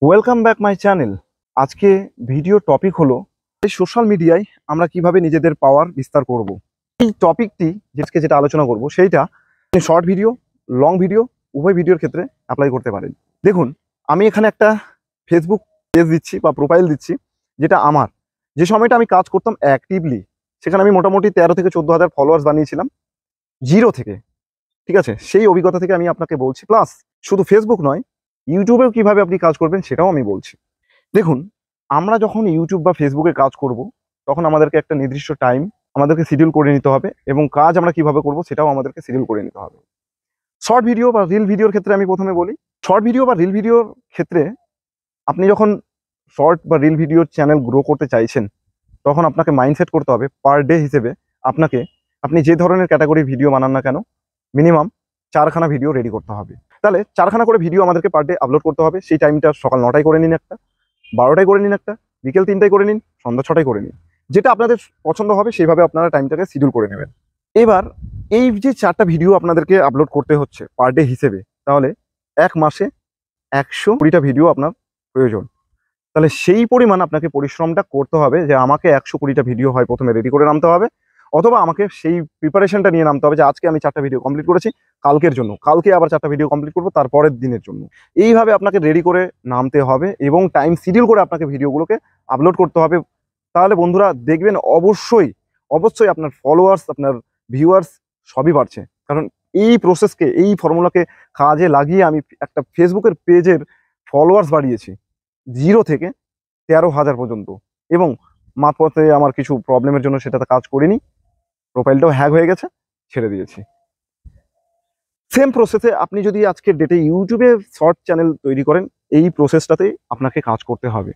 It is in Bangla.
Welcome back my channel. আজকে ভিডিও টপিক হলো এই সোশ্যাল মিডিয়ায় আমরা কিভাবে নিজেদের পাওয়ার বিস্তার করব। এই টপিকটি যেটা আলোচনা করব সেইটা শর্ট ভিডিও, লং ভিডিও উভয় ভিডিওর ক্ষেত্রে অ্যাপ্লাই করতে পারেন। দেখুন, আমি এখানে একটা ফেসবুক পেজ দিচ্ছি বা প্রোফাইল দিচ্ছি, যেটা আমার যে সময়টা আমি কাজ করতাম অ্যাক্টিভলি, সেখানে আমি মোটামুটি 13 থেকে 14,000 ফলোয়ার্স বানিয়েছিলাম জিরো থেকে। ঠিক আছে, সেই অভিজ্ঞতা থেকে আমি আপনাকে বলছি, প্লাস শুধু ফেসবুক নয়, ইউটিউবেও কিভাবে আপনি কাজ করবেন সেটাও আমি বলছি। দেখুন, আমরা যখন ইউটিউব বা ফেসবুকে কাজ করব, তখন আমাদেরকে একটা নির্দিষ্ট টাইম আমাদেরকে শিডিউল করে নিতে হবে, এবং কাজ আমরা কিভাবে করব সেটাও আমাদেরকে শিডিউল করে নিতে হবে। শর্ট ভিডিও বা রিল ভিডিওর ক্ষেত্রে আমি প্রথমে বলি, শর্ট ভিডিও বা রিল ভিডিওর ক্ষেত্রে আপনি যখন শর্ট বা রিল ভিডিওর চ্যানেল গ্রো করতে চাইছেন, তখন আপনাকে মাইন্ডসেট করতে হবে পার ডে হিসেবে আপনি যে ধরনের ক্যাটাগরির ভিডিও বানান না কেন, মিনিমাম 4খানা ভিডিও রেডি করতে হবে। তাহলে 4খানা করে ভিডিও আমাদেরকে পার ডে আপলোড করতে হবে। সেই টাইমটা সকাল 9টায় করে নিন, একটা 12টায় করে নিন, একটা বিকেল 3টায় করে নিন, সন্ধ্যা 6টায় করে নিন। যেটা আপনাদের পছন্দ হবে সেইভাবে আপনারা টাইমটাকে শিডিউল করে নেবেন। এবার এই যে 4টা ভিডিও আপনাদেরকে আপলোড করতে হচ্ছে পার ডে হিসেবে, তাহলে এক মাসে 120টা ভিডিও আপনার প্রয়োজন। তাহলে সেই পরিমাণ আপনাকে পরিশ্রমটা করতে হবে যে আমাকে 120টা ভিডিও হয় প্রথমে রেডি করে নামতে হবে, অথবা আমাকে সেই প্রিপারেশনটা নিয়ে নামতে হবে যে আজকে আমি 4টা ভিডিও কমপ্লিট করেছি, কালকের জন্য কালকে আবার 4টা ভিডিও কমপ্লিট করবো তার পরের দিনের জন্য। এইভাবে আপনাকে রেডি করে নামতে হবে এবং টাইম শিডিউল করে আপনাকে ভিডিওগুলোকে আপলোড করতে হবে। তাহলে বন্ধুরা দেখবেন অবশ্যই অবশ্যই আপনার ফলোয়ার্স, আপনার ভিউয়ার্স সবই বাড়ছে। কারণ এই প্রসেসকে, এই ফর্মুলাকে কাজে লাগিয়ে আমি একটা ফেসবুকের পেজের ফলোয়ার্স বাড়িয়েছি 0 থেকে 13,000 পর্যন্ত, এবং মাঝপথে আমার কিছু প্রবলেমের জন্য সেটাতে কাজ করিনি, প্রোফাইলটাও হ্যাক হয়ে গেছে, ছেড়ে দিয়েছি। সেম প্রসেসে আপনি যদি আজকের ডেটে ইউটিউবে শর্ট চ্যানেল তৈরি করেন, এই প্রসেসটাতেই আপনাকে কাজ করতে হবে।